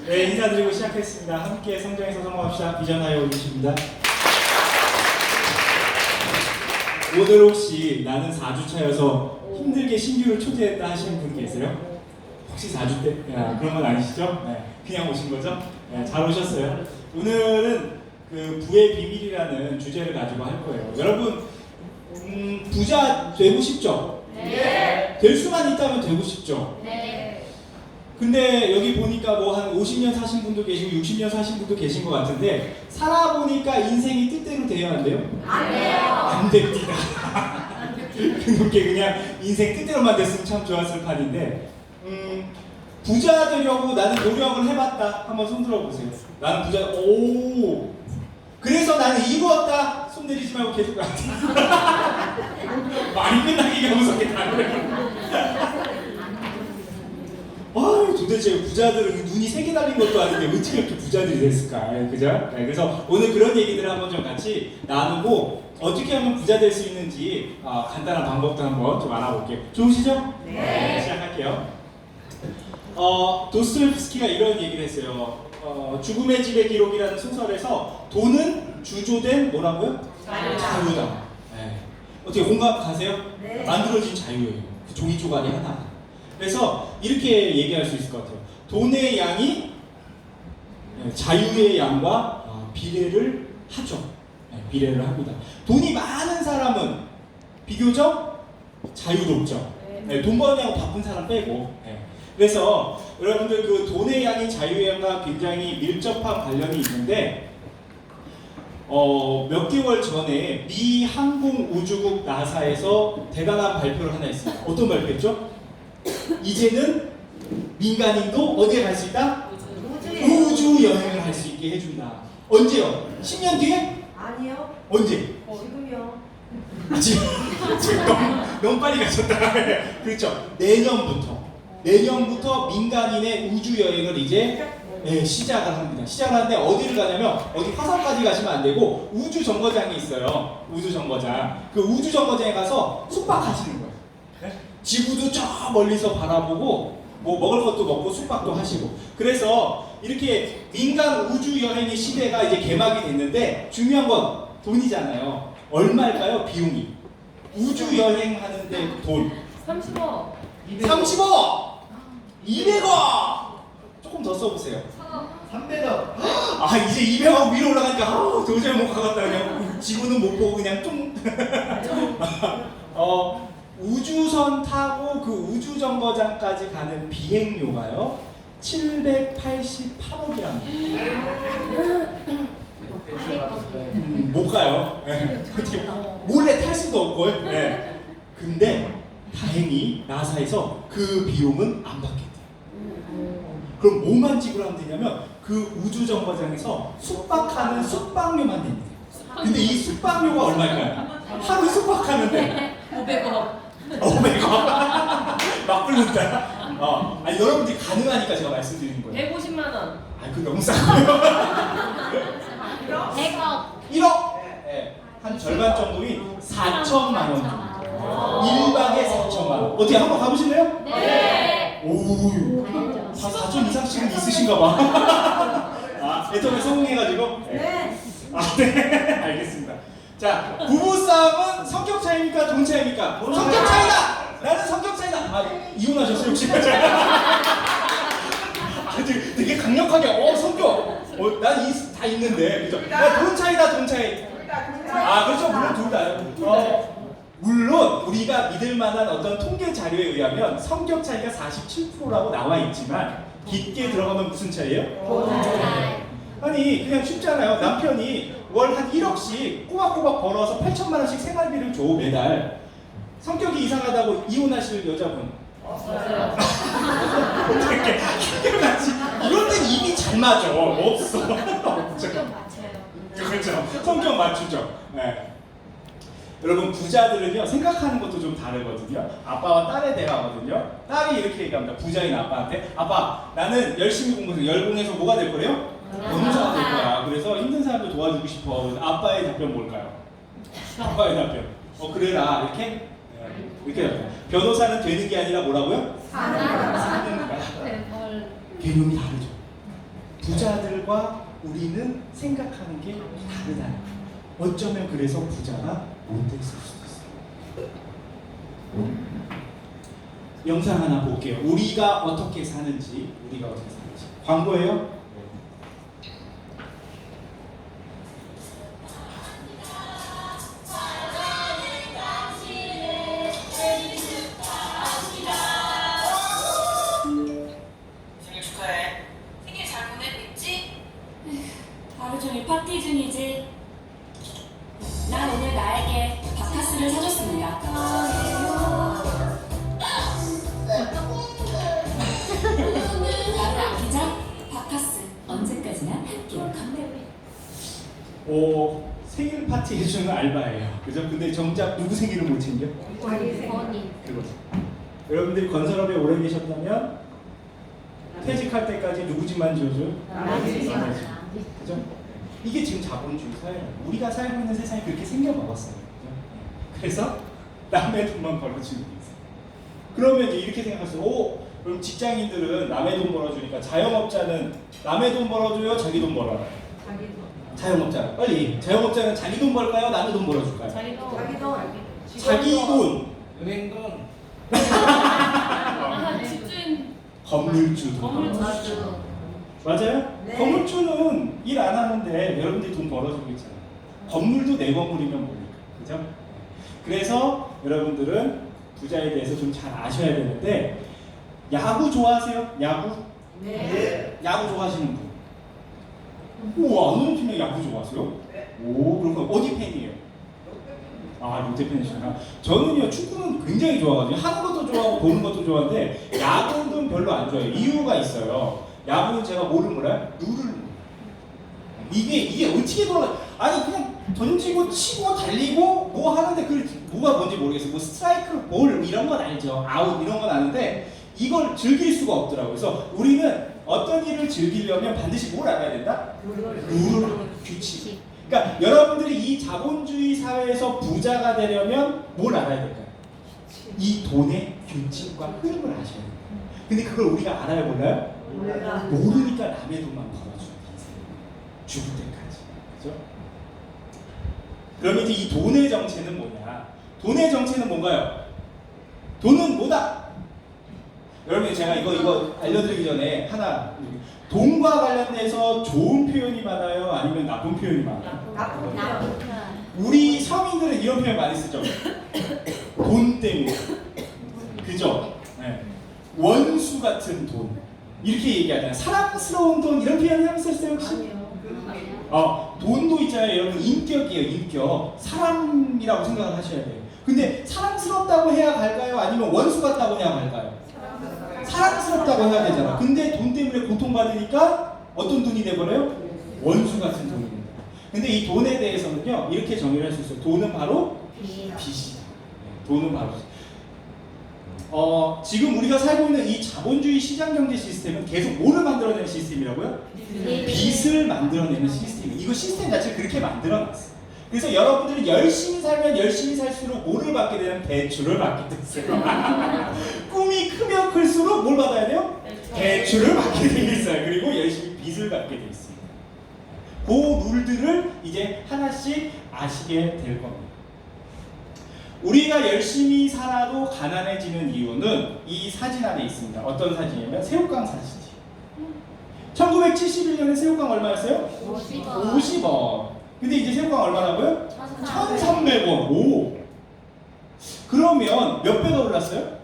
네, 인사드리고 시작했습니다. 함께 성장해서 성공합시다. 비전하여 올리십니다. 오늘 혹시 나는 4주차여서 힘들게 신규를 초대했다 하시는 분 계세요? 혹시 4주 때? 그런 건 아니시죠? 네, 그냥 오신 거죠? 네, 잘 오셨어요. 오늘은 그 부의 비밀이라는 주제를 가지고 할 거예요. 여러분, 부자 되고 싶죠? 네. 될 수만 있다면 되고 싶죠? 네. 근데 여기 보니까 뭐 한 50년 사신 분도 계시고 60년 사신 분도 계신 것 같은데 살아보니까 인생이 뜻대로 돼야 한대요? 안 돼요. 안 됩니다. 그렇게 그냥 인생 뜻대로만 됐으면 참 좋았을 판인데 부자 되려고 나는 노력을 해봤다. 한번 손 들어보세요. 나는 부자, 오! 그래서 나는 이루었다. 손 내리지 말고 계속 가. 말이 끝나기가 무섭게 다 그래요. 도대체 부자들은 눈이 세 개 달린 것도 아닌데 어떻게 이렇게 부자들이 됐을까? 그죠? 네, 그래서 오늘 그런 얘기들을 한번 좀 같이 나누고 어떻게 하면 부자 될 수 있는지 간단한 방법도 한번 좀 알아볼게요. 좋으시죠? 네. 시작할게요. 도스토옙스키가 이런 얘기를 했어요. 죽음의 집의 기록이라는 소설에서 돈은 주조된 뭐라고요? 자유다. 네. 어떻게 공감 가세요? 네. 만들어진 자유예요. 그 종이 조각이 하나. 그래서 이렇게 얘기할 수 있을 것 같아요. 돈의 양이 자유의 양과 비례를 하죠. 비례를 합니다. 돈이 많은 사람은 비교적 자유롭죠. 돈 버느냐고 바쁜 사람 빼고. 그래서 여러분들 그 돈의 양이 자유의 양과 굉장히 밀접한 관련이 있는데 몇 개월 전에 미 항공우주국 나사에서 대단한 발표를 하나 했습니다. 어떤 발표였죠? 이제는 민간인도 어디에 갈 수 있다? 우주 여행을 할 수 있게 해준다. 언제요? 10년 뒤에? 아니요. 언제? 지금요. 지금 너무 빨리 가셨다. 그렇죠. 내년부터 민간인의 우주 여행을 이제 시작을 합니다. 시작을 하는데 어디를 가냐면 어디 화성까지 가시면 안 되고 우주 정거장이 있어요. 우주 정거장. 그 우주 정거장에 가서 숙박하시는 거예요. 지구도 저 멀리서 바라보고 뭐 먹을 것도 먹고 숙박도 하시고. 그래서 이렇게 민간 우주 여행의 시대가 이제 개막이 됐는데 중요한 건 돈이잖아요. 얼마일까요? 비용이. 우주 여행하는데 돈 30억. 30억! 200억! 조금 더 써보세요. 300억. 이제 200억 위로 올라가니까 도저히 못 가겠다. 그냥 지구는 못 보고 그냥 좀 우주선 타고 그 우주 정거장까지 가는 비행료가요 788억이랍니다. 못 가요. 어떻게 몰래 탈 수도 없고. 근데 다행히 나사에서 그 비용은 안 받겠대요. 그럼 뭐만 지불하면 되냐면 그 우주 정거장에서 숙박하는 숙박료만 냅니다. 근데 이 숙박료가 얼마일까요? 하루 숙박하는데 500억. 500원. 막 부른다. 아니 여러분들이 가능하니까 제가 말씀드리는 거예요. 150만 원. 그 너무 싸고요. 100억. 1억? 한 절반 정도인 4천만 원. 1박에 4천만 원. 어떻게 한번 가보실래요? 네. 오, 4천 이상씩은 있으신가 봐. 애터에 성공해가지고. 네. 네. 알겠습니다. 자, 부부싸움은 성격 차이입니까? 돈 차이입니까? 성격 차이다! 나는 성격 차이다! 이혼하셨어요, 혹시? 되게 강력하게, 성격! 난 다 있는데, 그죠? 돈 차이다, 돈 차이. 그렇죠. 물론 둘 다요. 물론, 우리가 믿을 만한 어떤 통계 자료에 의하면 성격 차이가 47%라고 나와 있지만, 깊게 들어가면 무슨 차이예요? 돈 차이. 아니 그냥 쉽잖아요. 남편이 월 한 1억씩 꼬박꼬박 벌어서 8천만 원씩 생활비를 줘 매달. 성격이 이상하다고 이혼하실 여자분 없어요. 어떻게 한결같이 이런 데는 입이 잘 맞아. 없어. 성격 맞춰요. 그렇죠. 성격 맞추죠. 네. 여러분 부자들은요 생각하는 것도 좀 다르거든요. 아빠와 딸의 대화거든요. 딸이 이렇게 얘기합니다. 부자인 아빠한테 아빠 나는 열심히 공부해서 열공해서 뭐가 될 거래요? 변호사가 될 거야. 그래서 힘든 사람들 도와주고 싶어. 그래서 아빠의 답변 뭘까요? 아빠의 답변. 그래라 이렇게 이렇게 답변. 변호사는 되는 게 아니라 뭐라고요? 사는 사는 거야. 네, 개념이 다르죠. 부자들과 우리는 생각하는 게 다르다. 어쩌면 그래서 부자가 못 됐을 수도 있어요. 영상 하나 볼게요. 우리가 어떻게 사는지, 광고예요? 생일 축하해. 생일 잘 보내고 있지? 하루 종일 파티 중이지. 난 오늘 나에게 바카스를 사줬습니다. 나를 아끼자 바카스. 언제까지나 함께 건강. 생일 파티 해주는 알바예요. 그죠? 근데 정작 누구 생일을 못 챙겨? 본인. 그거죠. 여러분들이 건설업에 오래 계셨다면 퇴직할 때까지 누구 집만 지어줘요? 남의 집. 그죠? 이게 지금 자본주의 사회예요. 우리가 살고 있는 세상이 그렇게 생겨먹었어요. 그죠? 그래서 남의 돈만 벌어주는 게 있어요. 그러면 이제 이렇게 생각하세요. 그럼 직장인들은 남의 돈 벌어주니까 자영업자는 남의 돈 벌어줘요? 자기 돈 벌어요? 자영업자. 빨리. 자영업자는 자기 돈 벌까요? 남의 돈 벌어줄까요? 자기 돈. 은행 돈. 집주인. 건물주 돈. 건물주. 맞아요? 네. 건물주는 일 안 하는데 여러분들이 돈 벌어주고 있잖아요. 건물도 내 건물이면 뭡니까? 그죠? 그래서 여러분들은 부자에 대해서 좀 잘 아셔야 되는데, 야구 좋아하세요? 야구? 네. 야구 좋아하시는 분? 우와, 어느 팀의 야구 좋아하세요? 오, 그럼 어디 팬이에요? 아, 롯데 팬이시구나. 저는요, 축구는 굉장히 좋아하거든요. 하는 것도 좋아하고 보는 것도 좋아하는데 야구는 별로 안 좋아해요. 이유가 있어요. 야구는 제가 뭐를 몰라요? 룰을 몰라요. 이게 어떻게 돌아가? 아니 그냥 던지고 치고 달리고 뭐 하는데 그 뭐가 뭔지 모르겠어요. 뭐 스트라이크, 볼 이런 건 알죠. 아웃 이런 건 아는데 이걸 즐길 수가 없더라고요. 그래서 우리는 어떤 일을 즐기려면 반드시 뭘 알아야 된다? 룰, 규칙. 그러니까 여러분들이 이 자본주의 사회에서 부자가 되려면 뭘 알아야 될까요? 이 돈의 규칙과 흐름을 아셔야 돼요. 근데 그걸 우리가 알아요, 몰라요? 모르니까 남의 돈만 벌어주는 인생. 죽을 때까지. 그죠? 그럼 이제 이 돈의 정체는 뭐냐? 돈의 정체는 뭔가요? 돈은 뭐다? 여러분 제가 이거 알려드리기 전에 하나, 돈과 관련돼서 좋은 표현이 많아요? 아니면 나쁜 표현이 많아요? 우리 서민들은 이런 표현 많이 쓰죠. 돈 때문에. 그죠? 네. 원수 같은 돈. 이렇게 얘기하잖아요. 사랑스러운 돈 이런 표현 해보셨어요 혹시? 돈도 있잖아요. 여러분 인격이에요. 인격. 사람이라고 생각을 하셔야 돼요. 근데 사랑스럽다고 해야 갈까요? 아니면 원수 같다고 해야 갈까요? 사랑스럽다고 해야 되잖아. 근데 돈 때문에 고통받으니까 어떤 돈이 돼버려요? 원수 같은 돈입니다. 근데 이 돈에 대해서는요 이렇게 정의를 할 수 있어요. 돈은 바로 빚이다. 돈은 바로 지금 우리가 살고 있는 이 자본주의 시장 경제 시스템은 계속 뭐를 만들어내는 시스템이라고요? 빚을 만들어내는 시스템이에요. 이거 시스템 자체를 그렇게 만들어놨어요. 그래서 여러분들이 열심히 살면 열심히 살수록 뭐를 받게 되냐면 대출을 받게 됐어요. 꿈이 크면 클수록 뭘 받아야 돼요? 대출을 받게 돼 있어요. 그리고 열심히 빚을 받게 돼 있습니다. 그 룰들을 이제 하나씩 아시게 될 겁니다. 우리가 열심히 살아도 가난해지는 이유는 이 사진 안에 있습니다. 어떤 사진이냐면 새우깡 사진이에요. 1971년에 새우깡 얼마였어요? 50원. 근데 이제 새우깡 얼마라고요? 1,300원. 오. 그러면 몇 배가 올랐어요?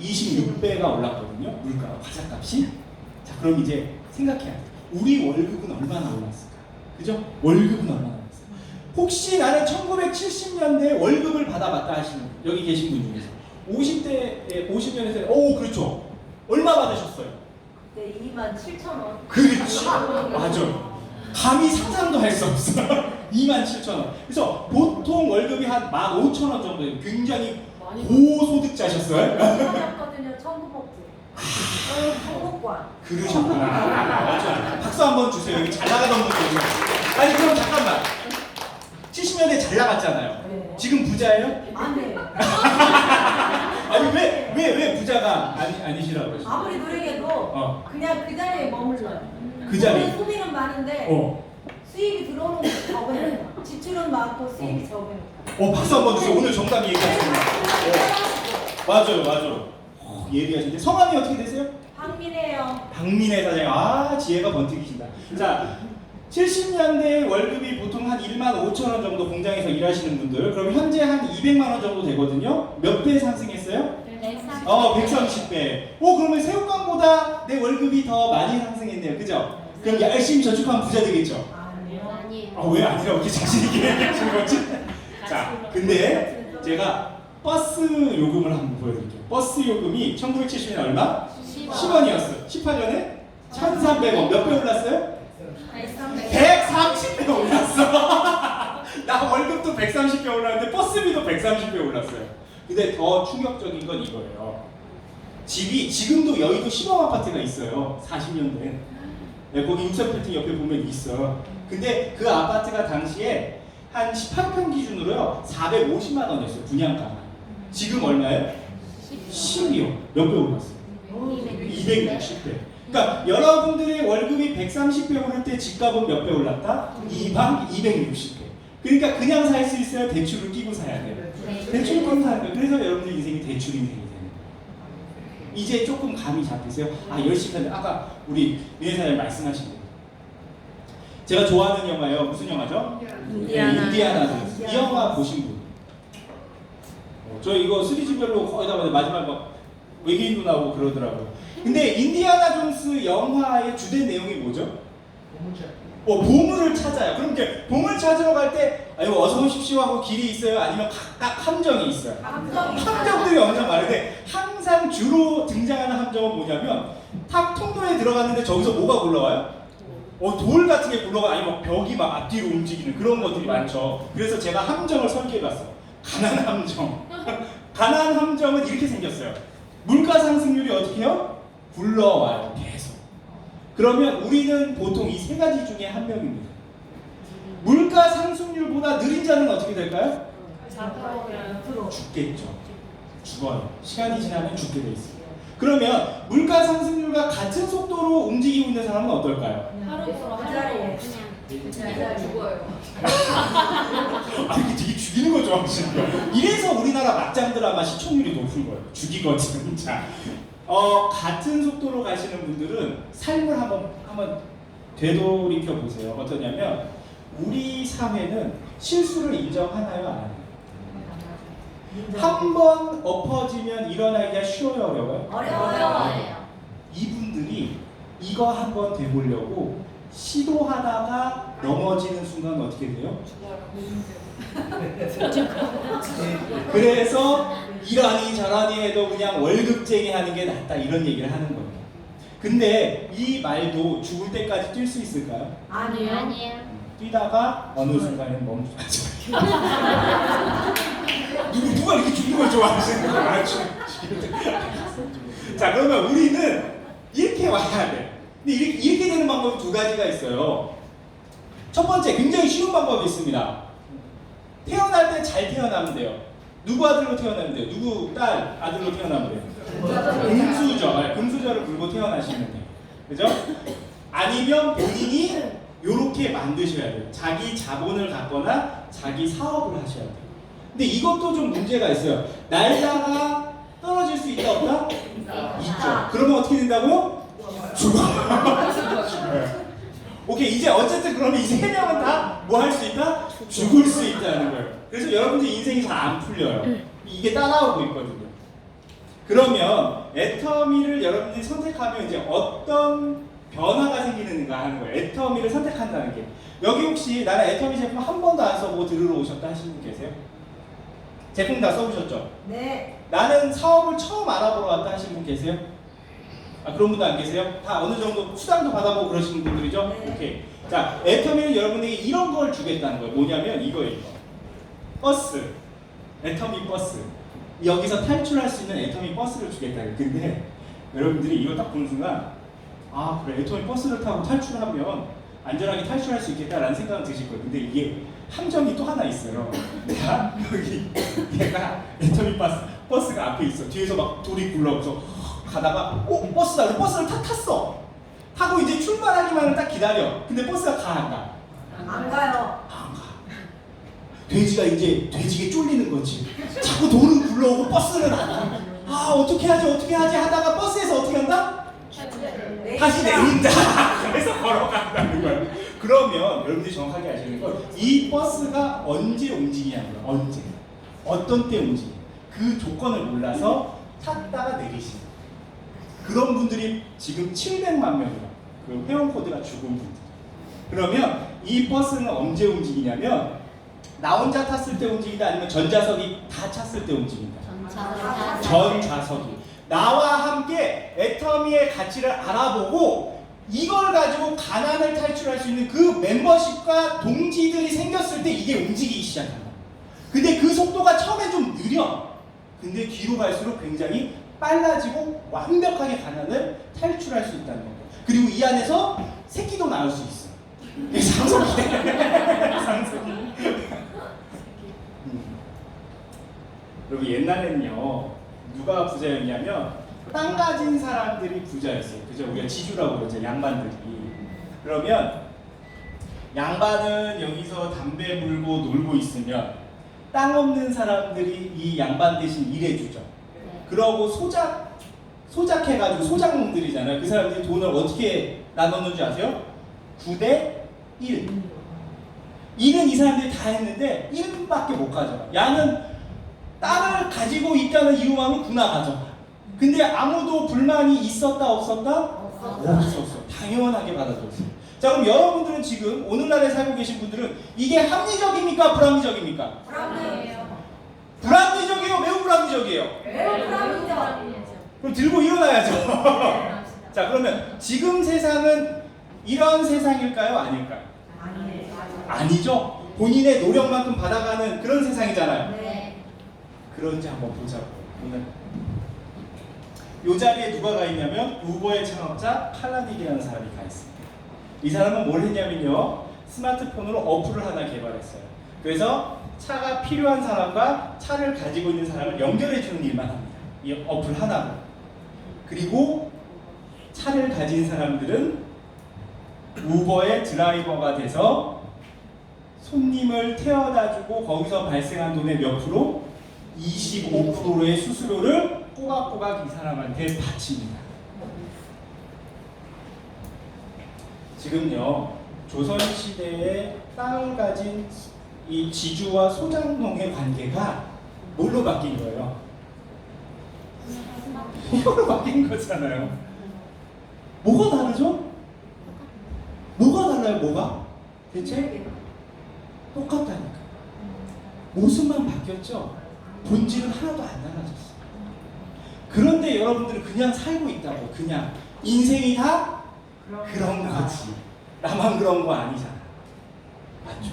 26배가 올랐거든요. 물가, 과자값이. 자, 그럼 이제 생각해야 돼요. 우리 월급은 얼마나 올랐을까? 그죠? 월급은 얼마나 올랐을까? 혹시 나는 1970년대 월급을 받아봤다 하시는 분, 여기 계신 분 중에서 50대에 50년에서 그렇죠. 얼마 받으셨어요? 네, 27,000원. 그렇죠. 맞아요. 감히 상상도 할 수 없어. 27,000원. 그래서 보통 월급이 한 15,000원 정도예요. 굉장히 고소득자셨어요. 받았거든요, 청구복지. 청구권. 그러셨구나. 맞아요. 박수 한번 주세요. 여기 잘 나가던 분들. 아니 그럼 잠깐만. 70년대 잘 나갔잖아요. 네. 지금 부자예요? 안 돼. 아니 왜 왜 부자가 아니시라고 그러시죠? 아무리 노력해도 어. 그냥 그 자리에 머물러요. 그 자리. 돈은 소비는 많은데 수입이 들어오는 게 적으니까 지출은 많고 수입이 적으니까. 박수 한번 주세요. 오늘 정답 얘기하셨습니다. 맞아요. 예리하신데 성함이 어떻게 되세요? 박민혜요. 박민혜 사장님. 지혜가 번뜩이신다. 자, 70년대 월급이 보통 한 1만 5천 원 정도 공장에서 일하시는 분들, 그럼 현재 한 200만 원 정도 되거든요. 몇 배 상승했어요? 130배. 그러면 새우깡보다 내 월급이 더 많이 상승했네요. 그죠? 그럼 열심히 저축하면 부자 되겠죠? 아니요. 왜 아니라고 이렇게 자신 있게 얘기하시는 거지? 자, 근데 제가 버스 요금을 한번 보여드릴게요. 버스 요금이 1970년 얼마? 10원이었어요. 18년에 1,300원. 몇 배 올랐어요? 130배 올랐어. 나 월급도 130배 올랐는데 버스비도 130배 올랐어요. 근데 더 충격적인 건 이거예요. 집이 지금도 여의도 시범 아파트가 있어요. 40년 된. 네, 거기 인천빌딩 옆에 보면 있어. 근데 그 아파트가 당시에 한 18평 기준으로요 450만 원이었어요. 분양가가. 지금 얼마예요? 12요. 몇 배 올랐어요? 260배. 그러니까 여러분들의 월급이 130배 오를 때 집값은 몇 배 올랐다? 260배. 그러니까 그냥 살 수 있어요? 대출을 끼고 사야 돼요. 대출을 끼고 사야 돼요. 그래서 여러분들 인생이 대출 인생이 되는 거예요. 이제 조금 감이 잡히세요? 열심히 하는데 아까 우리 민혜 사장님 말씀하신 거. 제가 좋아하는 영화예요. 무슨 영화죠? 인디아나 존스. 이 영화 보신 분? 저 이거 시리즈별로 거의 다 마지막 막 외계인도 나오고 그러더라고요. 근데 인디아나 존스 영화의 주된 내용이 뭐죠? 보물을 찾아요. 그럼 이제 보물 찾으러 갈 때 어서 오십시오 하고 길이 있어요? 아니면 각각 함정이 있어요? 함정들이 엄청 많은데 항상 주로 등장하는 함정은 뭐냐면 탁 통로에 들어갔는데 저기서 뭐가 굴러와요? 돌 같은 게 굴러가 아니면 벽이 막 앞뒤로 움직이는 그런 것들이 많죠. 그래서 제가 함정을 설계해봤어요. 가난 함정. 가난 함정은 이렇게 생겼어요. 물가 상승률이 어떻게 해요? 굴러와요. 계속. 그러면 우리는 보통 이 세 가지 중에 한 명입니다. 물가 상승률보다 느린 자는 어떻게 될까요? 죽겠죠. 죽어요. 시간이 지나면 죽게 돼 있어요. 그러면 물가 상승률과 같은 속도로 움직이고 있는 사람은 어떨까요? 그 자리에. 그냥 죽어요. 이게 되게 죽이는 거 좋아하시는 거예요. 이래서 우리나라 막장 드라마 시청률이 높은 거예요. 죽이거든. 자, 같은 속도로 가시는 분들은 삶을 한번 되돌이켜 보세요. 어떠냐면 우리 사회는 실수를 인정하나요, 안 하나요? 한 번 엎어지면 일어나기가 쉬워요, 어려워요? 어려워요. 이분들이 이거 한번 돼보려고 시도하다가 넘어지는 순간 어떻게 돼요? 그래서 이러니 저러니 해도 그냥 월급쟁이 하는 게 낫다 이런 얘기를 하는 거예요. 근데 이 말도 죽을 때까지 뛸 수 있을까요? 아니에요. 뛰다가 어느 순간에 멈추죠. 누가 이렇게 죽는 걸 좋아하시는 거야? 자, 그러면 우리는 이렇게 와야 돼. 근데 이렇게 되는 방법이 두 가지가 있어요. 첫 번째, 굉장히 쉬운 방법이 있습니다. 태어날 때 잘 태어나면 돼요. 누구 아들로 태어나면 돼요? 누구 딸 아들로 태어나면 돼요? 금수저. 금수저를 불고 태어나시면 돼요. 그죠? 아니면 본인이 요렇게 만드셔야 돼요. 자기 자본을 갖거나 자기 사업을 하셔야 돼요. 근데 이것도 좀 문제가 있어요. 날다가 떨어질 수 있다 없다? 있죠. 그러면 어떻게 된다고요? 죽어요. 오케이, 이제 어쨌든 그러면 이 세 명은 다 뭐 할 수 있다? 죽을 수 있다는 거예요. 그래서 여러분들 인생이 잘 안 풀려요. 이게 따라오고 있거든요. 그러면 애터미를 여러분들이 선택하면 이제 어떤 변화가 생기는가 하는 거예요. 애터미를 선택한다는 게. 여기 혹시 나는 애터미 제품 한 번도 안 써보고 들으러 오셨다 하시는 분 계세요? 제품 다 써보셨죠? 네. 나는 사업을 처음 알아보러 왔다 하시는 분 계세요? 그런 분도 안 계세요? 다 어느 정도 수당도 받아보고 그러시는 분들이죠? 네. 오케이. 자, 애터미는 여러분에게 이런 걸 주겠다는 거예요. 뭐냐면 이거예요. 이거. 버스. 애터미 버스. 여기서 탈출할 수 있는 애터미 버스를 주겠다는 거예요. 근데 여러분들이 이거 딱 보는 순간 그래, 애터미 버스를 타고 탈출하면 안전하게 탈출할 수 있겠다라는 생각은 드실 거예요. 근데 이게 함정이 또 하나 있어요. 내가 애터미 버스가 앞에 있어. 뒤에서 막 돌이 굴러서 가다가 버스다. 그래서 버스를 탔어. 타고 이제 출발하기만을 딱 기다려. 근데 버스가 가 안 가? 안 가요. 안 가. 돼지가 이제 돼지게 쫄리는 거지. 자꾸 돌은 굴러오고 버스는 안 가. 아 어떻게 하지 하다가 버스에서 어떻게 한다? 다시 내린다. 그래서 걸어간다는 거야. 그러면 여러분들이 정확하게 아시는 건 이 버스가 언제 움직이냐는 거야. 언제? 어떤 때 움직여? 그 조건을 몰라서 탔다가 내리시는 그런 분들이 지금 700만 명이야. 그 회원 코드가 죽은 분들. 그러면 이 버스는 언제 움직이냐면 나 혼자 탔을 때 움직이다 아니면 전 좌석이 다 찼을 때 움직인다. 전 좌석이 나와 함께 애터미의 가치를 알아보고 이걸 가지고 가난을 탈출할 수 있는 그 멤버십과 동지들이 생겼을 때 이게 움직이기 시작한다. 근데 그 속도가 처음엔 좀 느려. 근데 뒤로 갈수록 굉장히 빨라지고 완벽하게 가난을 탈출할 수 있다는 거고. 그리고 이 안에서 새끼도 낳을 수 있어. 이게 상속이네. 상속이. 그리고 옛날에는요 누가 부자였냐면 땅 가진 사람들이 부자였어요. 그죠? 우리가 지주라고 그러죠. 양반들이. 그러면 양반은 여기서 담배 물고 놀고 있으면 땅 없는 사람들이 이 양반 대신 일해주죠. 그러고 소작해가지고 소작농들이잖아요. 그 사람들이 돈을 어떻게 나눴는지 아세요? 9대 1. 1은 이 사람들이 다 했는데 1밖에 못 가져가. 양은 땅을 가지고 있다는 이유만으로 군화 가져가. 근데 아무도 불만이 있었다 없었다? 없었어. 당연하게 받아들였어요. 자 그럼 여러분들은 지금 오늘날에 살고 계신 분들은 이게 합리적입니까? 불합리적입니까? 불합리적이에요? 매우 불합리적이에요? 매우 불합리적. 그럼 들고 일어나야죠. 자 그러면 지금 세상은 이런 세상일까요? 아닐까요? 아니죠. 본인의 노력만큼 받아가는 그런 세상이잖아요. 네. 그런지 한번 보자고. 오늘 이 자리에 누가 가 있냐면 우버의 창업자 칼라닉이라는 사람이 가 있습니다. 이 사람은 뭘 했냐면요 스마트폰으로 어플을 하나 개발했어요. 그래서 차가 필요한 사람과 차를 가지고 있는 사람을 연결해 주는 일만 합니다. 이 어플 하나로. 그리고 차를 가진 사람들은 우버의 드라이버가 돼서 손님을 태워다주고 거기서 발생한 돈의 몇 프로? 25%의 수수료를 꼬박꼬박 이 사람한테 바칩니다. 지금요 조선시대에 땅을 가진 이 지주와 소작농의 관계가 뭘로 바뀐 거예요? 이걸로 바뀐 거잖아요. 뭐가 다르죠? 뭐가 달라요? 뭐가? 대체? 똑같다니까. 모습만 바뀌었죠? 본질은 하나도 안 달라졌어. 그런데 여러분들은 그냥 살고 있다고. 그냥 인생이 다 그런 거지. 나만 그런 거 아니잖아. 맞죠?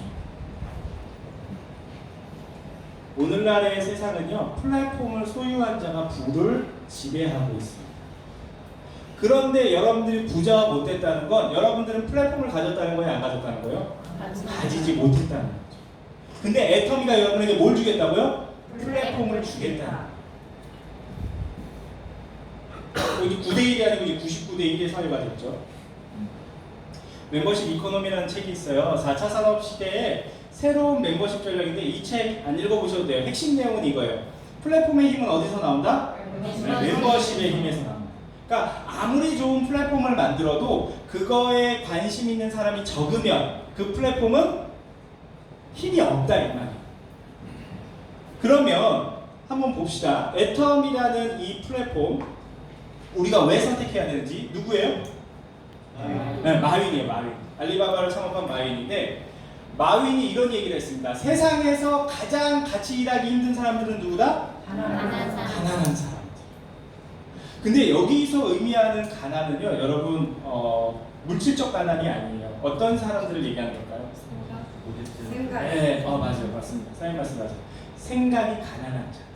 오늘날의 세상은요 플랫폼을 소유한 자가 부를 지배하고 있습니다. 그런데 여러분들이 부자가 못 됐다는 건 여러분들은 플랫폼을 가졌다는 거예요? 안 가졌다는 거예요? 가지지 못했다는 거죠. 근데 애터미가 여러분에게 뭘 주겠다고요? 플랫폼을 주겠다. 여기 9대1이 아니고 이제 99대1의 사회가 됐죠. 멤버십 이코노미라는 책이 있어요. 4차 산업 시대에 새로운 멤버십 전략인데 이 책 안 읽어보셔도 돼요. 핵심 내용은 이거예요. 플랫폼의 힘은 어디서 나온다? 멤버십의 힘에서 나온다. 그러니까 아무리 좋은 플랫폼을 만들어도 그거에 관심 있는 사람이 적으면 그 플랫폼은 힘이 없다 이 말이에요. 그러면 한번 봅시다. 애텀이라는 이 플랫폼 우리가 왜 선택해야 되는지. 누구예요? 네, 마윈이에요. 마윈. 알리바바를 창업한 마윈인데 마윈이 이런 얘기를 했습니다. 세상에서 가장 같이 일하기 힘든 사람들은 누구다? 가난한 사람들. 근데 여기서 의미하는 가난은요 여러분 물질적 가난이 아니에요. 어떤 사람들을 얘기하는 걸까요? 생각. 네, 맞아요. 맞습니다. 사인 말씀 맞아요. 생각이 가난한 자들.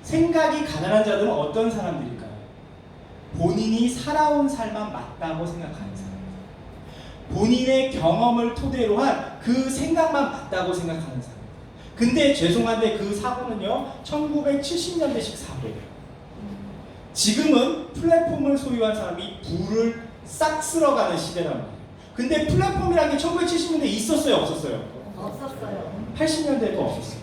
생각이 가난한 자들은 어떤 사람들일까요? 본인이 살아온 삶만 맞다고 생각하는 사람. 본인의 경험을 토대로 한 그 생각만 맞다고 생각하는 사람. 근데 죄송한데 그 사고는요 1970년대식 사고예요. 지금은 플랫폼을 소유한 사람이 부를 싹 쓸어가는 시대란 말이에요. 근데 플랫폼이라는 게 1970년대에 있었어요, 없었어요? 없었어요. 80년대에도 없었어요.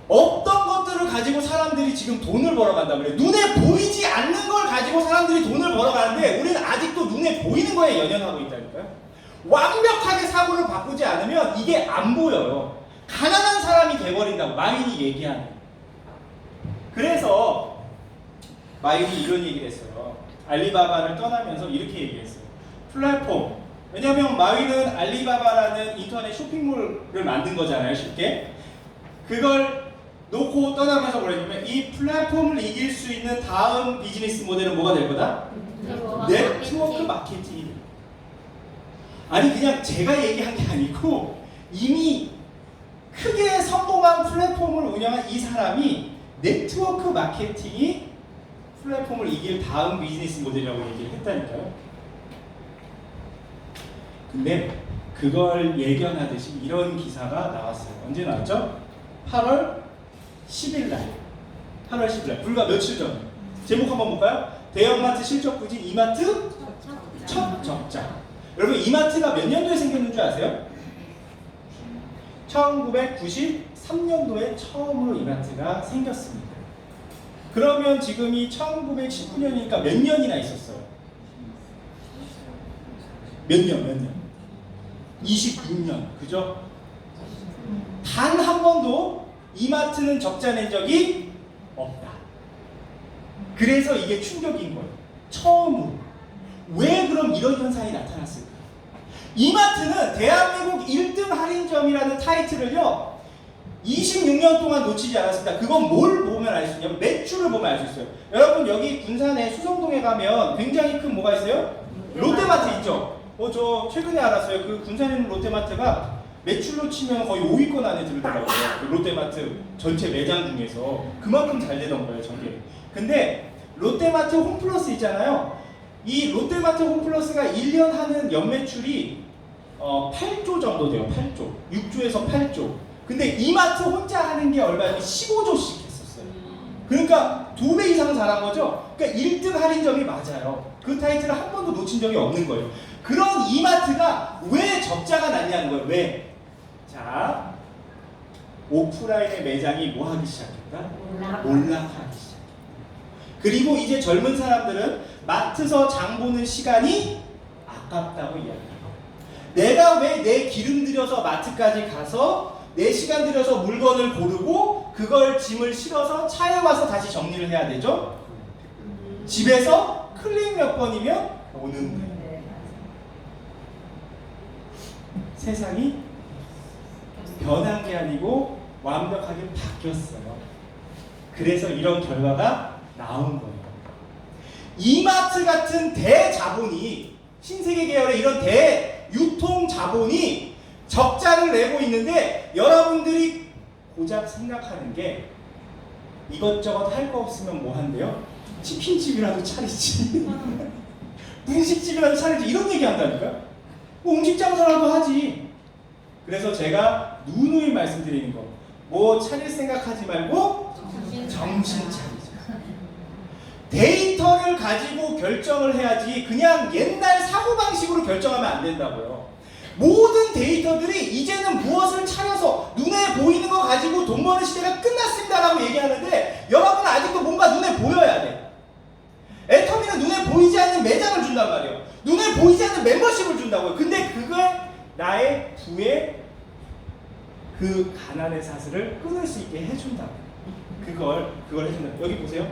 어떤 것들을 가지고 사람들이 지금 돈을 벌어간다 그래요. 눈에 보이지 않는 걸 가지고 사람들이 돈을 벌어가는데 우리는 아직도 눈에 보이는 거에 연연하고 있다니까요. 완벽하게 사고를 바꾸지 않으면 이게 안 보여요. 가난한 사람이 돼버린다고 마윈이 얘기하는. 그래서 마윈이 이런 얘기를 했어요. 알리바바를 떠나면서 이렇게 얘기했어요. 플랫폼. 왜냐하면 마윈은 알리바바라는 인터넷 쇼핑몰을 만든 거잖아요, 쉽게. 그걸 놓고 떠나면서 뭐랬냐면 이 플랫폼을 이길 수 있는 다음 비즈니스 모델은 뭐가 될 거다? 네트워크 마케팅이. 아니 그냥 제가 얘기한 게 아니고 이미 크게 성공한 플랫폼을 운영한 이 사람이 네트워크 마케팅이 플랫폼을 이길 다음 비즈니스 모델이라고 얘기를 했다니까요. 근데 그걸 예견하듯이 이런 기사가 나왔어요. 언제 나왔죠? 8월 10일 날. 8월 10일 날. 불과 며칠 전. 제목 한번 볼까요? 대형마트 실적 부진 이마트 첫 적자. 여러분 이마트가 몇 년도에 생겼는 줄 아세요? 1993년도에 처음으로 이마트가 생겼습니다. 그러면 지금이 1919년이니까 몇 년이나 있었어요? 몇 년? 26년. 그죠? 단 한 번도 이마트는 적자 낸 적이 없다. 그래서 이게 충격인 거예요. 처음으로. 왜 그럼 이런 현상이 나타났을까? 이마트는 대한민국 1등 할인점이라는 타이틀을요 26년 동안 놓치지 않았습니다. 그건 뭘 보면 알 수 있냐면 매출을 보면 알 수 있어요. 여러분 여기 군산에 수성동에 가면 굉장히 큰 뭐가 있어요? 롯데마트 있죠? 저 최근에 알았어요. 그 군산에 있는 롯데마트가 매출로 치면 거의 5위권 안에 들더라고요. 그 롯데마트 전체 매장 중에서 그만큼 잘 되던 거예요, 저게. 근데 롯데마트 홈플러스 있잖아요. 이 롯데마트 홈플러스가 1년 하는 연매출이 8조 정도 돼요. 8조. 6조에서 8조. 근데 이마트 혼자 하는 게 얼마냐면 15조씩 했었어요. 그러니까 2배 이상 잘한 거죠. 그러니까 1등 할인점이 맞아요. 그 타이틀을 한 번도 놓친 적이 없는 거예요. 그런 이마트가 왜 적자가 났냐는 거예요. 왜? 자, 오프라인의 매장이 뭐 하기 시작했다? 올라가기 시작했다. 그리고 이제 젊은 사람들은 마트에서 장 보는 시간이 아깝다고 이야기해요. 내가 왜 내 기름 들여서 마트까지 가서 내 시간 들여서 물건을 고르고 그걸 짐을 실어서 차에 와서 다시 정리를 해야 되죠? 집에서 클릭 몇 번이면 오는 거예요. 세상이 변한 게 아니고 완벽하게 바뀌었어요. 그래서 이런 결과가 나온 거예요. 이마트 같은 대자본이 신세계 계열의 이런 대유통 자본이 적자를 내고 있는데 여러분들이 고작 생각하는 게 이것저것 할 거 없으면 뭐 한대요? 치킨집이라도 차리지. 분식집이라도 차리지. 이런 얘기 한다니까. 뭐 음식 장사라도 하지. 그래서 제가 누누이 말씀드리는 거. 뭐 차릴 생각하지 말고 정신 차리자. 데이터를 가지고 결정을 해야지 그냥 옛날 사고방식으로 결정하면 안 된다고요. 모든 데이터들이 이제는 무엇을 차려서 눈에 보이는 거 가지고 돈 버는 시대가 끝났습니다라고 얘기하는데 여러분은 아직도 뭔가 눈에 보여야 돼. 애터미는 눈에 보이지 않는 매장을 준단 말이에요. 눈에 보이지 않는 멤버십을 준다고요. 근데 그걸 나의 부의 그 가난의 사슬을 끊을 수 있게 해준다고. 그걸 해준다. 여기 보세요.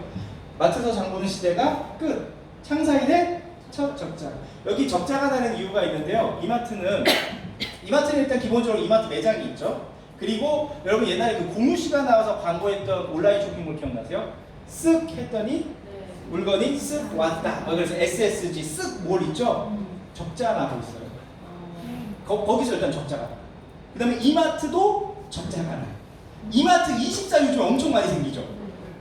마트에서 장 보는 시대가 끝. 창사일의 첫 적자. 여기 적자가 나는 이유가 있는데요. 이마트는 일단 기본적으로 이마트 매장이 있죠. 그리고 여러분 옛날에 그 공유씨가 나와서 광고했던 온라인 쇼핑몰 기억나세요? 쓱 했더니 물건이 쓱 왔다. 그래서 SSG 쓱 몰 있죠. 적자 나고 있어요. 거기서 일단 적자가 나. 그 다음에 이마트도 적자가 나. 이마트 24 요즘 엄청 많이 생기죠.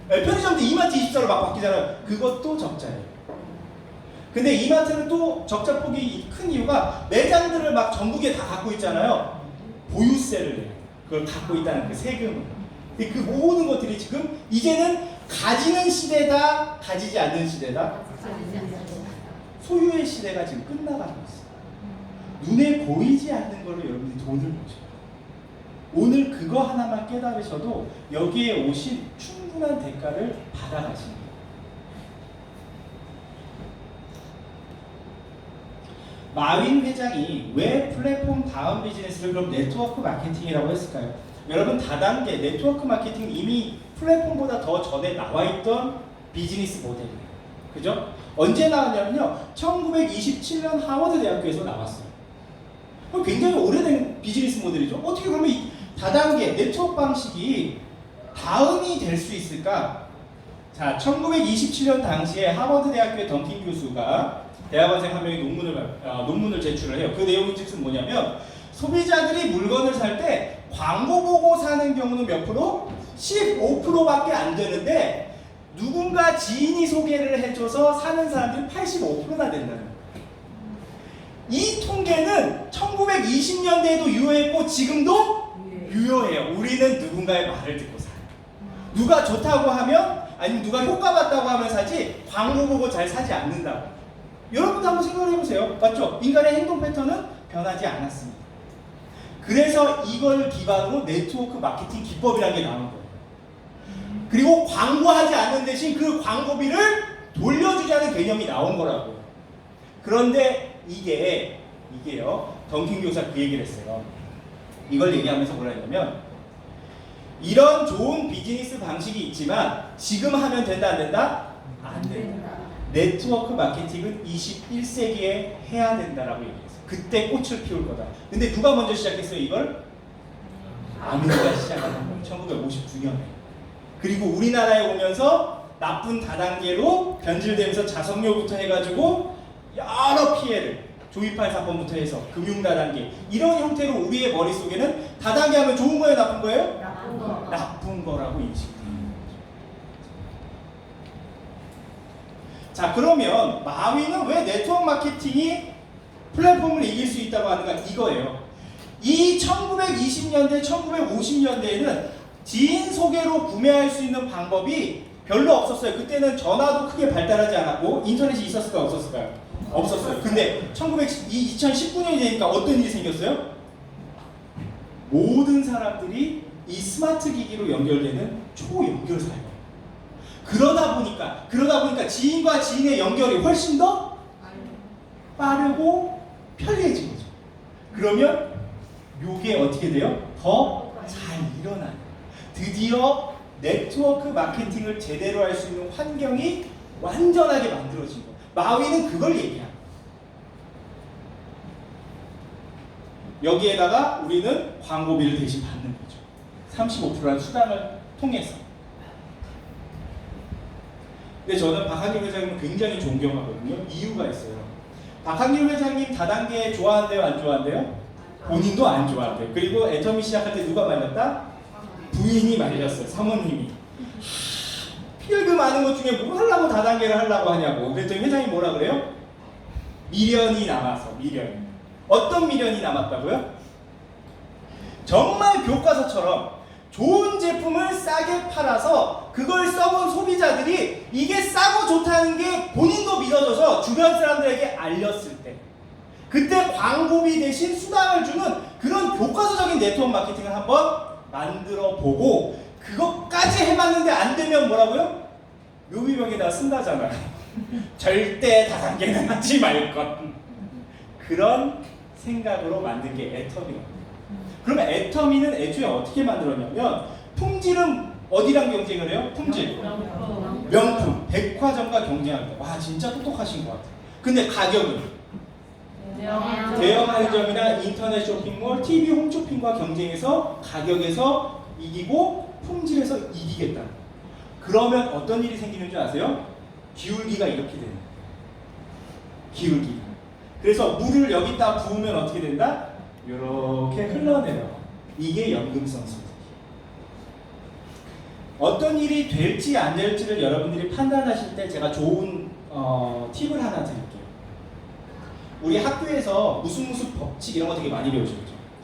편의점도 이마트 24로 막 바뀌잖아요. 그것도 적자예요. 근데 이마트는 또 적자 폭이 큰 이유가 매장들을 막 전국에 다 갖고 있잖아요. 보유세를 내요. 그걸 갖고 있다는 그 세금을. 근데 그 모든 것들이 지금 이제는 가지는 시대다, 가지지 않는 시대다, 소유의 시대가 지금 끝나가고 있어요. 눈에 보이지 않는 걸로 여러분들이 돈을 보셔요. 오늘 그거 하나만 깨달으셔도 여기에 오신 충분한 대가를 받아가십니다. 마윈 회장이 왜 플랫폼 다음 비즈니스를 그럼 네트워크 마케팅이라고 했을까요? 여러분 다단계 네트워크 마케팅 이미 플랫폼보다 더 전에 나와 있던 비즈니스 모델이에요. 그죠? 언제 나왔냐면요. 1927년 하버드 대학교에서 나왔어요. 굉장히 오래된 비즈니스 모델이죠. 어떻게 그러면 이 다단계 네트워크 방식이 다음이 될 수 있을까? 자, 1927년 당시에 하버드 대학교의 던킨 교수가 대학원생 한 명이 논문을 제출을 해요. 그 내용이 즉 뭐냐면 소비자들이 물건을 살 때 광고 보고 사는 경우는 몇 프로? 15%밖에 안 되는데 누군가 지인이 소개를 해줘서 사는 사람들이 85%나 된다는 거예요. 이 통계는 1920년대에도 유효했고 지금도 유효해요. 우리는 누군가의 말을 듣고 살아요. 누가 좋다고 하면 아니면 누가 효과 봤다고 하면 사지 광고 보고 잘 사지 않는다고. 여러분도 한번 생각을 해보세요. 맞죠? 인간의 행동 패턴은 변하지 않았습니다. 그래서 이걸 기반으로 네트워크 마케팅 기법이라는 게 나온 거예요. 그리고 광고하지 않는 대신 그 광고비를 돌려주자는 개념이 나온 거라고요. 그런데 이게요. 던킨 교수가 그 얘기를 했어요. 이걸 얘기하면서 뭐라 했냐면 이런 좋은 비즈니스 방식이 있지만 지금 하면 된다 안 된다? 안 된다. 네트워크 마케팅은 21세기에 해야 된다라고 얘기했어요. 그때 꽃을 피울 거다. 근데 누가 먼저 시작했어요 이걸? 아메리카가 시작한 거예요. 1959년에. 그리고 우리나라에 오면서 나쁜 다단계로 변질되면서 자석료부터 해가지고 여러 피해를 조이팔 사건부터 해서 금융 다단계 이런 형태로 우리의 머릿속에는 다단계 하면 좋은 거예요 나쁜 거예요? 나쁜 거라고 인식돼요. 자 그러면 마윈은 왜 네트워크 마케팅이 플랫폼을 이길 수 있다고 하는가 이거예요. 이 1920년대 1950년대에는 지인 소개로 구매할 수 있는 방법이 별로 없었어요. 그때는 전화도 크게 발달하지 않았고 인터넷이 있었을까요 없었을까요? 없었어요. 근데 2019년이 되니까 어떤 일이 생겼어요? 모든 사람들이 이 스마트 기기로 연결되는 초연결 사용. 그러다 보니까 지인과 지인의 연결이 훨씬 더 빠르고 편리해진 거죠. 그러면 이게 어떻게 돼요? 더 잘 일어나요. 드디어 네트워크 마케팅을 제대로 할 수 있는 환경이 완전하게 만들어진 거예요. 마윈은 그걸 얘기합니다. 여기에다가 우리는 광고비를 대신 받는 거죠. 35%라는 수당을 통해서. 근데 저는 박한길 회장님을 굉장히 존경하거든요. 이유가 있어요. 박한길 회장님 다단계 좋아한대요? 안 좋아한대요? 본인도 안 좋아한대요. 그리고 애터미 시작할 때 누가 말렸다? 부인이 말렸어요. 사모님이. 그 많은 것 중에 뭐 하려고 다단계를 하려고 하냐고. 그랬더니 회장이 뭐라 그래요? 미련이 남아서. 미련. 어떤 미련이 남았다고요? 정말 교과서처럼 좋은 제품을 싸게 팔아서 그걸 써본 소비자들이 이게 싸고 좋다는 게 본인도 믿어져서 주변 사람들에게 알렸을 때 그때 광고비 대신 수당을 주는 그런 교과서적인 네트워크 마케팅을 한번 만들어 보고 그것까지 해봤는데 안 되면 뭐라고요? 묘비명에다 쓴다잖아요. 절대 다단계는 하지 말 것. 그런 생각으로 만든 게 애터미예요. 그러면 애터미는 애초에 어떻게 만들었냐면 품질은 어디랑 경쟁을 해요? 품질. 명품. 백화점과 경쟁할 때. 와 진짜 똑똑하신 것 같아요. 근데 가격은? 대형 편의점이나 인터넷 쇼핑몰, TV 홈쇼핑과 경쟁해서 가격에서 이기고 품질에서 이기겠다. 그러면 어떤 일이 생기는 줄 아세요? 기울기가 이렇게 되는 거예요. 기울기. 그래서 물을 여기다 부으면 어떻게 된다? 이렇게 흘러내려. 이게 연금성 소득. 어떤 일이 될지 안 될지를 여러분들이 판단하실 때 제가 좋은 팁을 하나 드릴게요. 우리 학교에서 무슨 법칙 이런 거 되게 많이 배우시죠.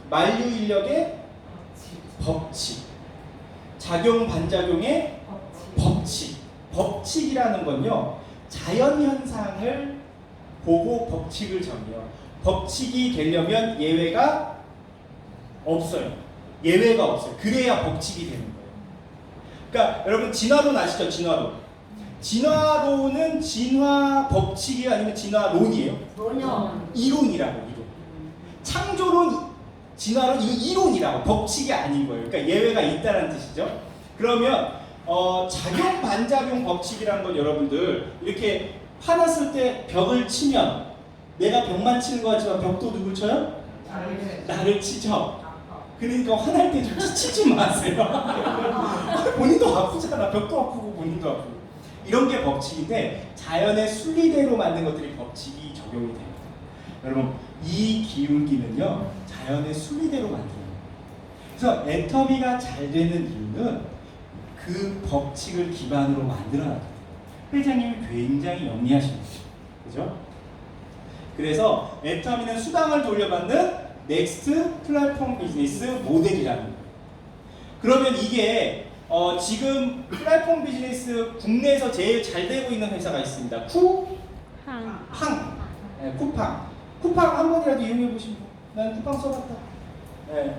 만류 인력의 법칙. 작용 반작용의 법칙. 법칙이라는 건요, 자연 현상을 보고 법칙을 정해요. 법칙이 되려면 예외가 없어요. 예외가 없어요. 그래야 법칙이 되는 거예요. 그러니까 여러분 진화론 아시죠? 진화론. 진화론은 진화 법칙이 아니면 진화론이에요. 이론이라고, 이론. 창조론, 진화론, 이거 이론이라고, 법칙이 아닌 거예요. 그러니까 예외가 있다는 뜻이죠. 그러면 작용 반작용 법칙이라는 건 여러분들 이렇게 화났을 때 벽을 치면 내가 벽만 치는 거 같지만 벽도 누굴 쳐요? 나를 치죠. 그러니까 화날 때 좀 치지 마세요. 본인도 아프잖아. 벽도 아프고 본인도 아프고. 이런 게 법칙인데 자연의 순리대로 만든 것들이 법칙이 적용이 됩니다. 여러분 이 기울기는요 자연의 순리대로 만드는 거예요. 그래서 애터미가 잘 되는 이유는 그 법칙을 기반으로 만들어놨거든요. 회장님이 굉장히 영리하십니다. 그죠? 그래서 애터미는 수당을 돌려받는 넥스트 플랫폼 비즈니스 모델이라는 거예요. 그러면 이게 지금 플랫폼 비즈니스 국내에서 제일 잘 되고 있는 회사가 있습니다. 쿠팡. 네, 쿠팡. 쿠팡 한 번이라도 이용해 보신 분? 난 쿠팡 써봤다. 네.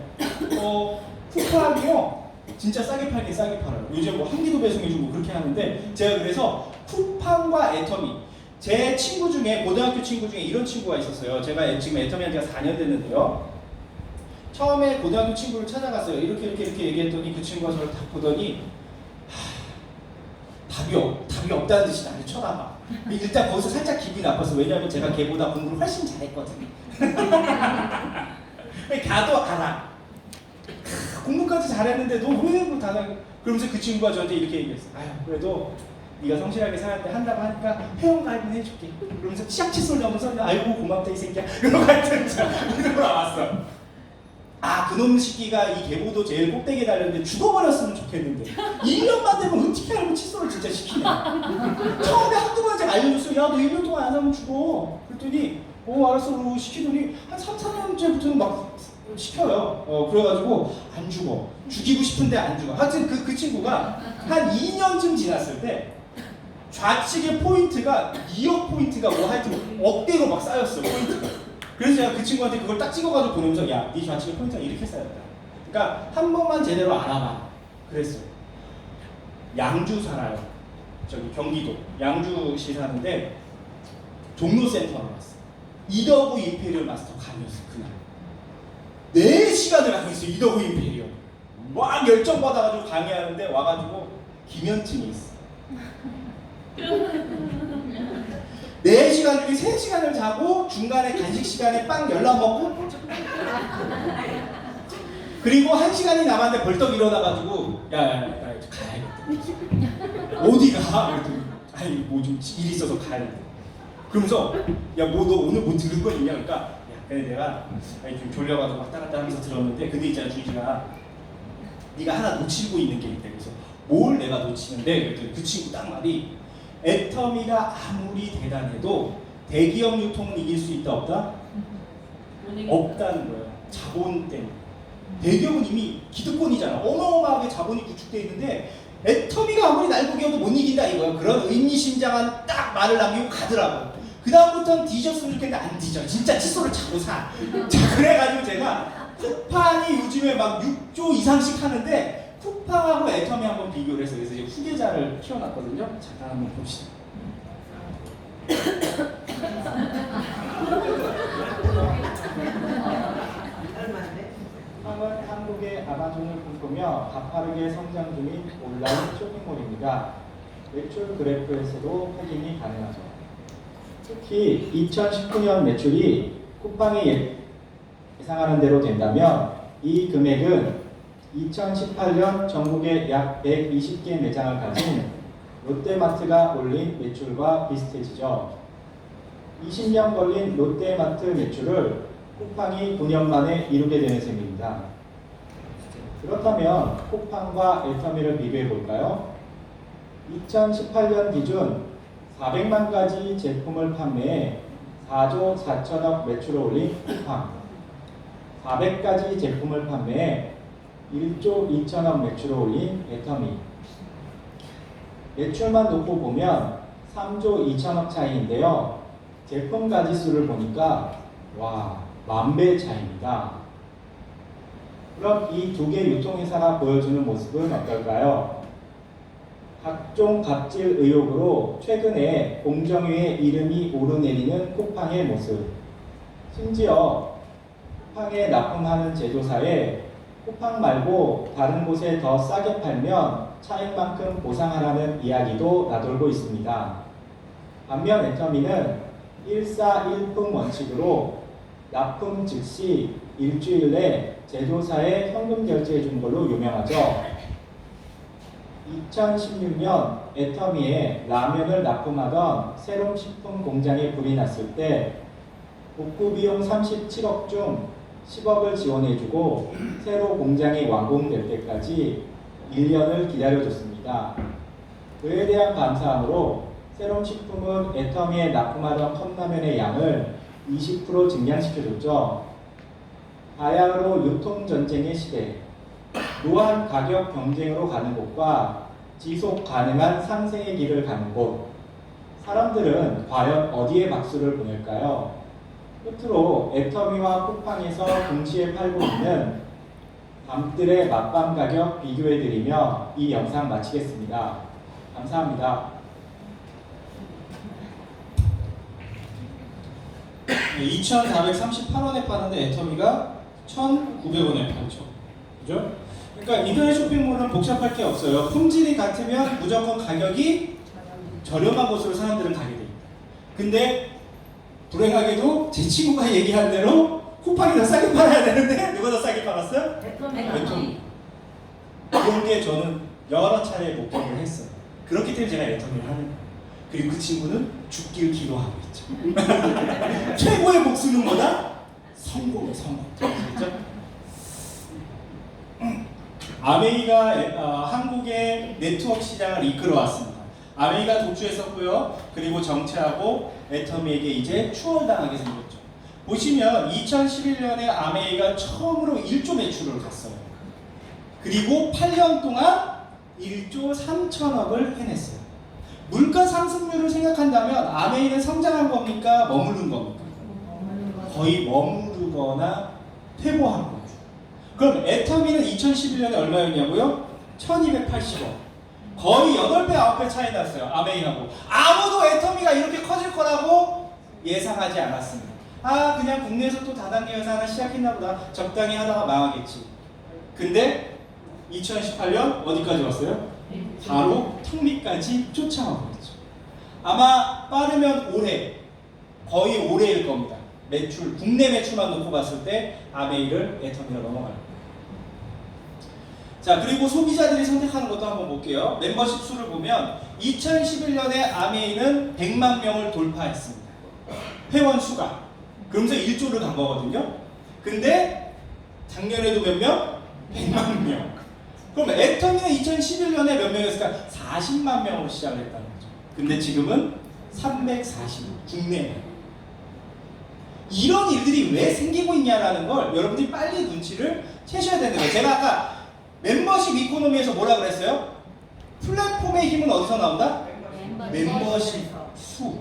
쿠팡이요. 진짜 싸게 팔긴 싸게 팔아요. 요즘 뭐 한기도 배송해주고 그렇게 하는데 제가 그래서 쿠팡과 애터미 제 친구 중에 고등학교 친구 중에 이런 친구가 있었어요. 제가 지금 애터미한 지가 4년 됐는데요. 처음에 고등학교 친구를 찾아갔어요. 이렇게 얘기했더니 그 친구가 저를 딱 보더니 답이 없다는 듯이 나를 쳐다봐. 일단 거기서 살짝 기분이 나빴어. 왜냐하면 제가 걔보다 공부를 훨씬 잘했거든요. 걔도 알아. 공부까지 잘했는데 너 왜 뭐 다 그러면서 그 친구가 저한테 이렇게 얘기했어. 아유 그래도 네가 성실하게 살았는데 한다고 하니까 회원가입은 해줄게. 그러면서 치약 칫솔 넣으면서 아이고 고맙다 이 새끼야. 그러고 하여튼 이러고 나왔어. 아 그놈 새끼가 이 계보도 제일 꼭대기에 달렸는데 죽어버렸으면 좋겠는데 1년만 되면 어떻게 알고 칫솔을 진짜 시키냐. 처음에 한두 번 제가 알려줬어요. 야 너 1년 동안 안 하면 죽어. 그랬더니 알았어 그러고 시키더니 한 3, 4년째부터는 막 시켜요. 그래가지고 안 죽어. 죽이고 싶은데 안 죽어. 하여튼 그 친구가 한 2년쯤 지났을 때 좌측의 포인트가 2억 포인트가 뭐 하여튼 억대로 막 쌓였어 포인트가. 그래서 제가 그 친구한테 그걸 딱 찍어가지고 보내면서 야, 네 좌측의 포인트가 이렇게 쌓였다. 그러니까 한 번만 제대로 알아봐. 그랬어요. 양주 살아요. 저기 경기도 양주시 사는데 종로센터로 왔어. 이더구 임페리얼 마스터 강의였어 그날. 4시간을 강의했어. 이더구 임페리얼. 막 열정 받아가지고 강의하는데 와가지고 기면증이 있어. 4시간 중에 3시간을 자고 중간에 간식 시간에 빵 열라 먹고 그리고 1시간이 남았는데 벌떡 일어나가지고 야 가야겠다. 어디 가? 그랬더니 아니 뭐 좀 일 있어서 가야겠다. 그러면서 야 뭐 너 오늘 뭐 들은 거 있냐? 그러니까 야 근데 내가 좀 졸려가지고 왔다 갔다 하면서 들었는데 근데 있잖아 주희가 네가 하나 놓치고 있는 게 있대. 그래서 뭘 내가 놓치는데 그랬더니 그 친구 딱 말이 애터미가 아무리 대단해도 대기업 유통은 이길 수 있다 없다? 없다는 거예요. 자본 때문에. 대기업은 이미 기득권이잖아. 어마어마하게 자본이 구축되어 있는데 애터미가 아무리 날고기여도 못 이긴다 이거예요. 그런 의미심장한 딱 말을 남기고 가더라고. 그 다음부터는 뒤졌으면 좋겠는데 안 뒤져. 진짜 칫솔을 자꾸 사. 자 그래가지고 제가 쿠팡이 요즘에 막 6조 이상씩 하는데 쿠팡하고 애터미 한번 비교를 해서 그래서 이제 후계자를 키워놨거든요. 잠깐 한번 봅시다. 쿠팡은 한국의 아마존을 꿈꾸며 가파르게 성장 중인 온라인 쇼핑몰입니다. 매출 그래프에서도 확인이 가능하죠. 특히 2019년 매출이 쿠팡이 예상하는 대로 된다면 이 금액은 2018년 전국에 약 120개 매장을 가진 롯데마트가 올린 매출과 비슷해지죠. 20년 걸린 롯데마트 매출을 쿠팡이 9년 만에 이루게 되는 셈입니다. 그렇다면 쿠팡과 애터미를 비교해 볼까요? 2018년 기준 400만 가지 제품을 판매해 4조 4천억 매출을 올린 쿠팡, 400가지 제품을 판매해 1조 2천억 매출을 올린 애터미. 매출만 놓고 보면 3조 2천억 차이인데요. 제품 가지수를 보니까 와, 10,000배 차이입니다. 그럼 이 두 개 유통회사가 보여주는 모습은 어떨까요? 각종 갑질 의혹으로 최근에 공정위에 이름이 오르내리는 쿠팡의 모습. 심지어 쿠팡에 납품하는 제조사에 쿠팡 말고 다른 곳에 더 싸게 팔면 차익만큼 보상하라는 이야기도 나돌고 있습니다. 반면 애터미는 1사1품 원칙으로 납품 즉시 일주일 내 제조사에 현금 결제해 준 걸로 유명하죠. 2016년 애터미에 라면을 납품하던 세롬식품 공장에 불이 났을 때 복구 비용 37억 중 10억을 지원해주고 새로 공장이 완공될 때까지 1년을 기다려줬습니다. 그에 대한 감사함으로 세롬식품은 애터미에 납품하던 컵라면의 양을 20% 증량시켜줬죠. 바야흐로 유통전쟁의 시대, 무한 가격 경쟁으로 가는 곳과 지속 가능한 상생의 길을 가는 곳, 사람들은 과연 어디에 박수를 보낼까요? 끝으로 애터미와 쿠팡에서 동시에 팔고 있는 밤들의 맛밤 가격 비교해드리며 이 영상 마치겠습니다. 감사합니다. 2,438원에 파는데 애터미가 1,900원에 팔죠. 그죠? 그러니까 인터넷 쇼핑몰은 복잡할 게 없어요. 품질이 같으면 무조건 가격이 저렴한 곳으로 사람들은 가게 됩니다. 근데 불행하게도 제 친구가 얘기한 대로 쿠팡이 더 싸게 팔아야 되는데 누가 더 싸게 팔았어요? 애터미. 그런 게 저는 여러 차례 목격을 했어요. 그렇기 때문에 제가 애터미를 하는 거예요. 그리고 그 친구는 죽길 기도하고 있죠. 최고의 복수는 뭐다? 성공의 성공. 그렇죠? 아메이가 한국의 네트워크 시장을 이끌어왔습니다. 아메이가 독주했었고요. 그리고 정체하고 애터미에게 이제 추월당하게 생겼죠. 보시면 2011년에 아메이가 처음으로 1조 매출을 갔어요. 그리고 8년 동안 1조 3천억을 해냈어요. 물가 상승률을 생각한다면 아메이는 성장한 겁니까? 머무른 겁니까? 거의 머무르거나 퇴보한 거죠. 그럼 애터미는 2011년에 얼마였냐고요? 1280원. 거의 8배, 9배 차이 났어요. 아메이하고. 아무도 애터미가 이렇게 커질 거라고 예상하지 않았습니다. 아, 그냥 국내에서 또 다단계 회사 하나 시작했나 보다. 적당히 하다가 망하겠지. 근데 2018년 어디까지 왔어요? 바로 턱밑까지 쫓아오고 있죠. 아마 빠르면 올해, 거의 올해일 겁니다. 매출, 국내 매출만 놓고 봤을 때 아메이를 애터미로 넘어갈 겁니다. 자, 그리고 소비자들이 선택하는 것도 한번 볼게요. 멤버십 수를 보면 2011년에 아메이는 100만 명을 돌파했습니다. 회원 수가. 그러면서 1조를 간 거거든요. 근데 작년에도 몇 명? 100만 명. 그럼 애터미는 2011년에 몇 명이었을까? 40만 명으로 시작을 했다는 거죠. 근데 지금은 340, 국내. 이런 일들이 왜 생기고 있냐라는 걸 여러분들이 빨리 눈치를 채셔야 되는 거예요. 제가 아까 멤버십 이코노미에서 뭐라 그랬어요? 플랫폼의 힘은 어디서 나온다? 멤버십 수.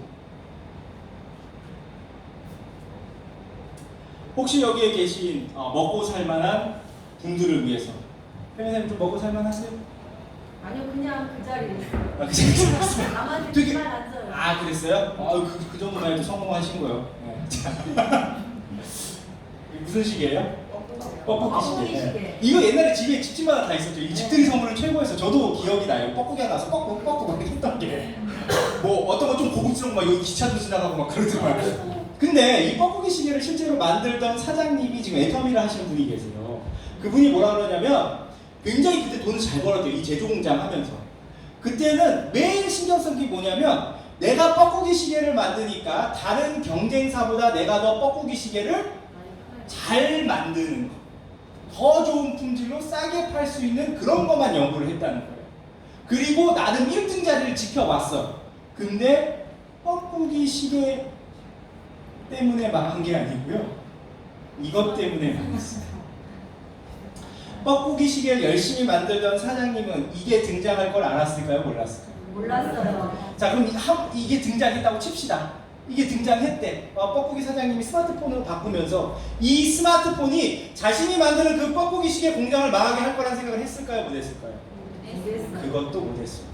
혹시 여기에 계신 먹고 살만한 분들을 위해서 선생님 좀 먹고 살만하세요? 아니요, 그냥 그 자리에 있어요. 아, 그 자리에 있어요? 가만히 되게- 그만 앉아요. 아, 그랬어요? 그 정도만 해도 성공하신 거예요. 네. 자. 무슨 시계예요? 뻐꾸기 시계. 네. 이거 옛날에 집집마다 다 있었죠. 이 집들이 선물은 최고였어. 저도 기억이 나요. 뻐꾸기가 나서 뻐꾸기 막 했던 게. 뭐 어떤 거 좀 고급스러운 막 여기 기차도 지나가고 막 그러더라고요. 근데 이 뻐꾸기 시계를 실제로 만들던 사장님이 지금 애터미를 하시는 분이 계세요. 그분이 뭐라 그러냐면 굉장히 그때 돈을 잘 벌었대요. 이 제조 공장 하면서. 그때는 매일 신경 쓴 게 뭐냐면 내가 뻐꾸기 시계를 만드니까 다른 경쟁사보다 내가 더 뻐꾸기 시계를 잘 만드는 거. 더 좋은 품질로 싸게 팔 수 있는 그런 것만 연구를 했다는 거예요. 그리고 나는 1등 자리를 지켜왔어. 근데 뻐꾸기 시계 때문에 망한 게 아니고요. 이것 때문에 망했어요. 뻐꾸기 시계를 열심히 만들던 사장님은 이게 등장할 걸 알았을까요? 몰랐을까요? 몰랐어요. 자, 그럼 이게 등장했다고 칩시다. 이게 등장했대. 뻐꾸기 사장님이 스마트폰으로 바꾸면서 이 스마트폰이 자신이 만드는 그 뻐꾸기 시계 공장을 망하게 할 거란 생각을 했을까요? 못했을까요? 그랬어요. 그것도 못했어요.